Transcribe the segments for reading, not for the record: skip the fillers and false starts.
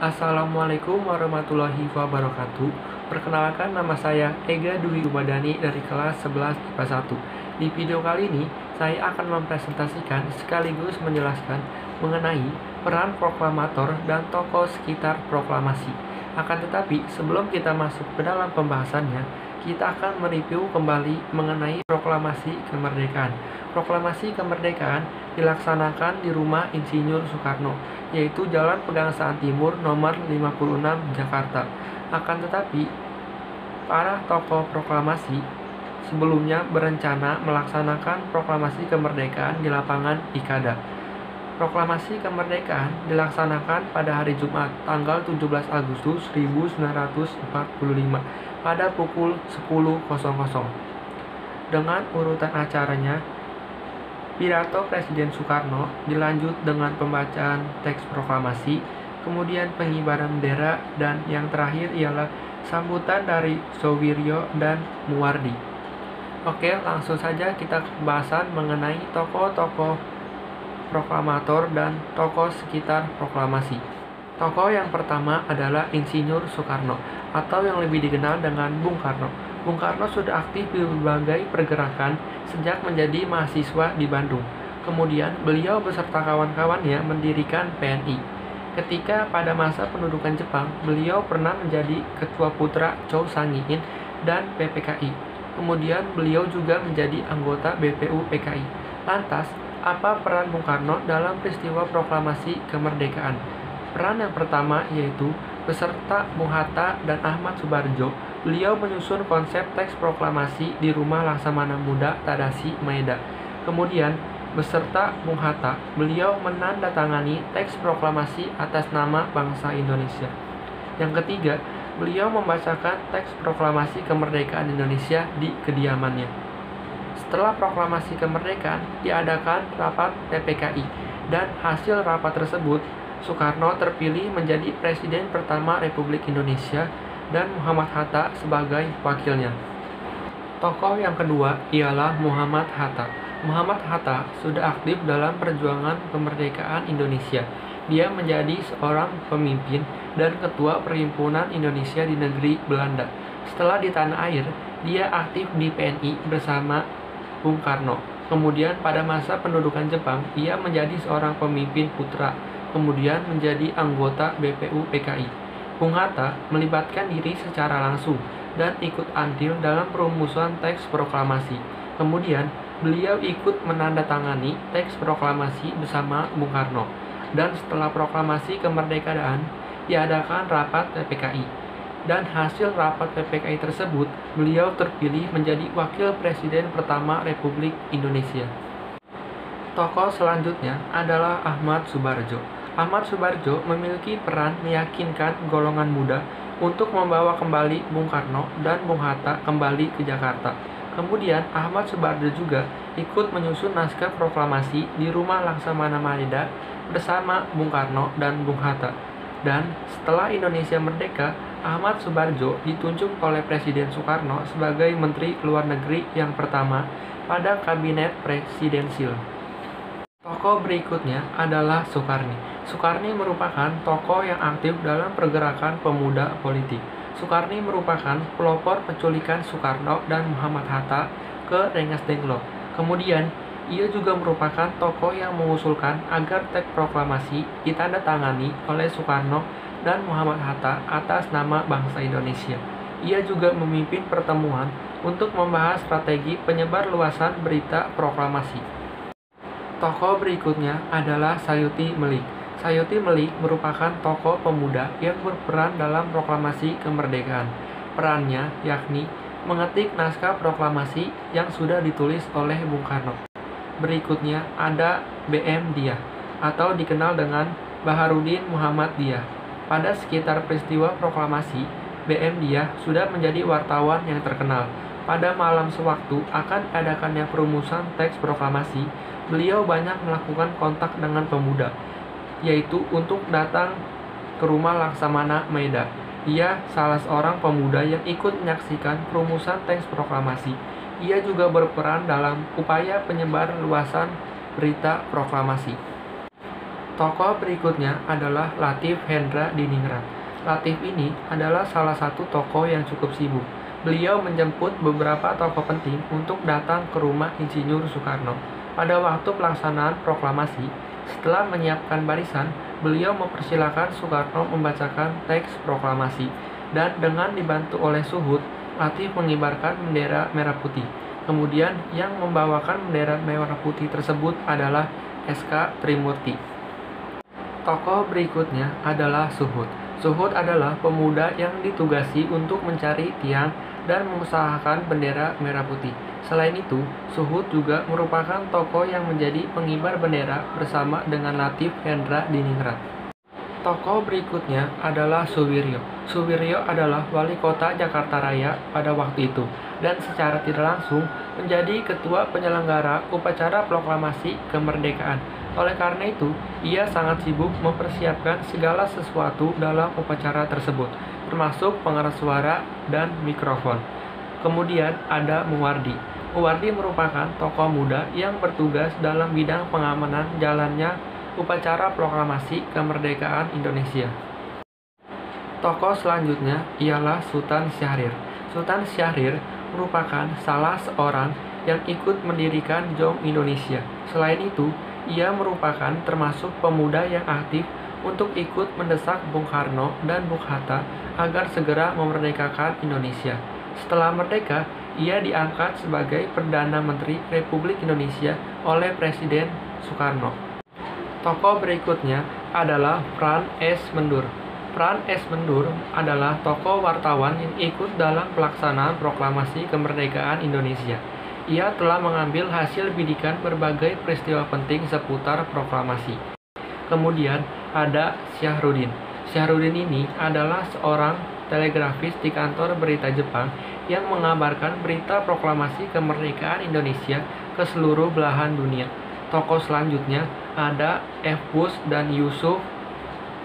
Assalamualaikum warahmatullahi wabarakatuh. Perkenalkan, nama saya Ega Dwi Ubadani dari kelas 11 IPA 1. Di video kali ini, saya akan mempresentasikan sekaligus menjelaskan mengenai peran proklamator dan tokoh sekitar proklamasi. Akan tetapi, sebelum kita masuk ke dalam pembahasannya, kita akan mereview kembali mengenai proklamasi kemerdekaan. Proklamasi kemerdekaan dilaksanakan di Rumah Insinyur Soekarno, yaitu Jalan Pegangsaan Timur nomor 56 Jakarta. Akan tetapi, para tokoh proklamasi sebelumnya berencana melaksanakan proklamasi kemerdekaan di lapangan Ikada. Proklamasi kemerdekaan dilaksanakan pada hari Jumat, tanggal 17 Agustus 1945 pada pukul 10.00. Dengan urutan acaranya, pidato Presiden Soekarno dilanjut dengan pembacaan teks proklamasi, kemudian pengibaran bendera, dan yang terakhir ialah sambutan dari Sowiryo dan Muwardi. Oke, langsung saja kita ke pembahasan mengenai tokoh-tokoh proklamator dan tokoh sekitar proklamasi. Tokoh yang pertama adalah Insinyur Soekarno, atau yang lebih dikenal dengan Bung Karno. Bung Karno sudah aktif di berbagai pergerakan sejak menjadi mahasiswa di Bandung. Kemudian beliau beserta kawan-kawannya mendirikan PNI. Ketika pada masa pendudukan Jepang, beliau pernah menjadi ketua putra Chow Sang-in dan PPKI. Kemudian beliau juga menjadi anggota BPU PKI. Lantas, apa peran Bung Karno dalam peristiwa proklamasi kemerdekaan? Peran yang pertama yaitu beserta Bung Hatta dan Ahmad Subarjo, beliau menyusun konsep teks proklamasi di Rumah Laksamana Muda Tadashi Maeda. Kemudian, beserta Bung Hatta, beliau menandatangani teks proklamasi atas nama bangsa Indonesia. Yang ketiga, beliau membacakan teks proklamasi kemerdekaan Indonesia di kediamannya. Setelah proklamasi kemerdekaan, diadakan rapat PPKI, dan hasil rapat tersebut, Soekarno terpilih menjadi Presiden pertama Republik Indonesia dan Muhammad Hatta sebagai wakilnya. Tokoh yang kedua ialah Muhammad Hatta. Muhammad Hatta sudah aktif dalam perjuangan kemerdekaan Indonesia. Dia menjadi seorang pemimpin dan ketua Perhimpunan Indonesia di negeri Belanda. Setelah di tanah air, dia aktif di PNI bersama Bung Karno. Kemudian pada masa pendudukan Jepang, ia menjadi seorang pemimpin putra, kemudian menjadi anggota BPU PKI. Bung Hatta melibatkan diri secara langsung dan ikut andil dalam perumusan teks proklamasi. Kemudian, beliau ikut menandatangani teks proklamasi bersama Bung Karno. Dan setelah proklamasi kemerdekaan, diadakan rapat PPKI. Dan hasil rapat PPKI tersebut, beliau terpilih menjadi Wakil Presiden pertama Republik Indonesia. Tokoh selanjutnya adalah Ahmad Subarjo. Ahmad Subarjo memiliki peran meyakinkan golongan muda untuk membawa kembali Bung Karno dan Bung Hatta kembali ke Jakarta. Kemudian Ahmad Subarjo juga ikut menyusun naskah proklamasi di Rumah Laksamana Maeda bersama Bung Karno dan Bung Hatta. Dan setelah Indonesia merdeka, Ahmad Subarjo ditunjuk oleh Presiden Soekarno sebagai Menteri Luar Negeri yang pertama pada Kabinet Presidensil. Tokoh berikutnya adalah Soekarni. Soekarni merupakan tokoh yang aktif dalam pergerakan pemuda politik. Soekarni merupakan pelopor penculikan Soekarno dan Muhammad Hatta ke Rengas Dengklok. Kemudian, ia juga merupakan tokoh yang mengusulkan agar teks proklamasi ditandatangani oleh Soekarno dan Muhammad Hatta atas nama bangsa Indonesia. Ia juga memimpin pertemuan untuk membahas strategi penyebar luasan berita proklamasi. Tokoh berikutnya adalah Sayuti Melik. Sayuti Melik merupakan tokoh pemuda yang berperan dalam proklamasi kemerdekaan. Perannya yakni mengetik naskah proklamasi yang sudah ditulis oleh Bung Karno. Berikutnya ada BM Diah, atau dikenal dengan Baharudin Muhammad Diah. Pada sekitar peristiwa proklamasi, BM Diah sudah menjadi wartawan yang terkenal. Pada malam sewaktu akan adakannya perumusan teks proklamasi, beliau banyak melakukan kontak dengan pemuda, yaitu untuk datang ke Rumah Laksamana Maeda. Ia salah seorang pemuda yang ikut menyaksikan perumusan teks proklamasi. Ia juga berperan dalam upaya penyebaran luasan berita proklamasi. Tokoh berikutnya adalah Latif Hendra Diningrat. Latif ini adalah salah satu tokoh yang cukup sibuk. Beliau menjemput beberapa tokoh penting untuk datang ke rumah Insinyur Soekarno. Pada waktu pelaksanaan proklamasi, setelah menyiapkan barisan, beliau mempersilahkan Soekarno membacakan teks proklamasi. Dan dengan dibantu oleh Suhut, Latif mengibarkan bendera merah putih. Kemudian yang membawakan bendera merah putih tersebut adalah SK Trimurti. Tokoh berikutnya adalah Suhut. Suhut adalah pemuda yang ditugasi untuk mencari tiang dan mengusahakan bendera merah putih. Selain itu, Suhut juga merupakan tokoh yang menjadi pengibar bendera bersama dengan Latif Hendra Diningrat. Tokoh berikutnya adalah Suwiryo. Suwiryo adalah wali kota Jakarta Raya pada waktu itu dan secara tidak langsung menjadi ketua penyelenggara upacara proklamasi kemerdekaan. Oleh karena itu, ia sangat sibuk mempersiapkan segala sesuatu dalam upacara tersebut, termasuk pengeras suara dan mikrofon. Kemudian ada Muwardi. Muwardi merupakan tokoh muda yang bertugas dalam bidang pengamanan jalannya upacara proklamasi kemerdekaan Indonesia. Tokoh selanjutnya ialah Sultan Syahrir. Sultan Syahrir merupakan salah seorang yang ikut mendirikan JOM Indonesia. Selain itu, ia merupakan termasuk pemuda yang aktif untuk ikut mendesak Bung Karno dan Bung Hatta agar segera memerdekakan Indonesia. Setelah merdeka, ia diangkat sebagai Perdana Menteri Republik Indonesia oleh Presiden Soekarno. Tokoh berikutnya adalah Pran S. Mendur. Pran S. Mendur adalah tokoh wartawan yang ikut dalam pelaksanaan proklamasi kemerdekaan Indonesia. Ia telah mengambil hasil bidikan berbagai peristiwa penting seputar proklamasi. Kemudian ada Syahrudin. Syahrudin ini adalah seorang telegrafis di kantor berita Jepang yang mengabarkan berita proklamasi kemerdekaan Indonesia ke seluruh belahan dunia. Tokoh selanjutnya ada F.Bus dan Yusuf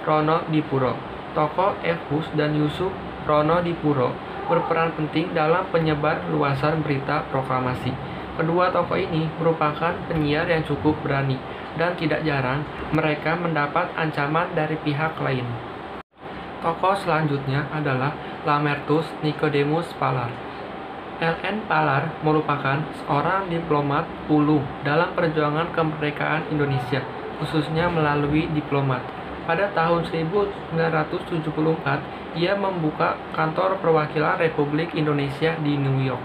Ronodipuro. Tokoh F.Bus dan Yusuf Ronodipuro berperan penting dalam penyebar luasan berita proklamasi. Kedua tokoh ini merupakan penyiar yang cukup berani, dan tidak jarang mereka mendapat ancaman dari pihak lain. Tokoh selanjutnya adalah Lamertus Nicodemus Palar. L.N. Palar merupakan seorang diplomat ulu dalam perjuangan kemerdekaan Indonesia, khususnya melalui diplomat. Pada tahun 1974, ia membuka kantor perwakilan Republik Indonesia di New York.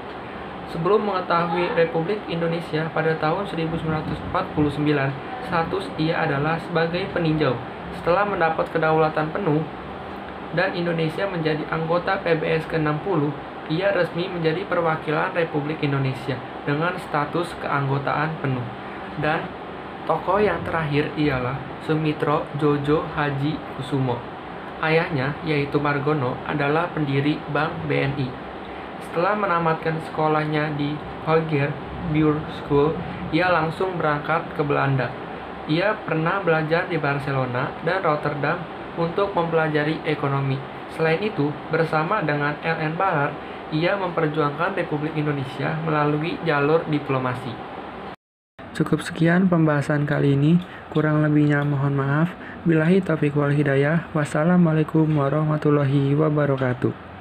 Sebelum mengetahui Republik Indonesia pada tahun 1949, status ia adalah sebagai peninjau. Setelah mendapat kedaulatan penuh dan Indonesia menjadi anggota PBS ke-60, ia resmi menjadi perwakilan Republik Indonesia dengan status keanggotaan penuh. Dan tokoh yang terakhir ialah Sumitro Jojo Haji Kusumo. Ayahnya, yaitu Margono, adalah pendiri Bank BNI. Setelah menamatkan sekolahnya di Hoger Buur School, ia langsung berangkat ke Belanda. Ia pernah belajar di Barcelona dan Rotterdam untuk mempelajari ekonomi. Selain itu, bersama dengan L.N. Palar, ia memperjuangkan Republik Indonesia melalui jalur diplomasi. Cukup sekian pembahasan kali ini, kurang lebihnya mohon maaf. Billahi taufiq wal hidayah. Wassalamualaikum warahmatullahi wabarakatuh.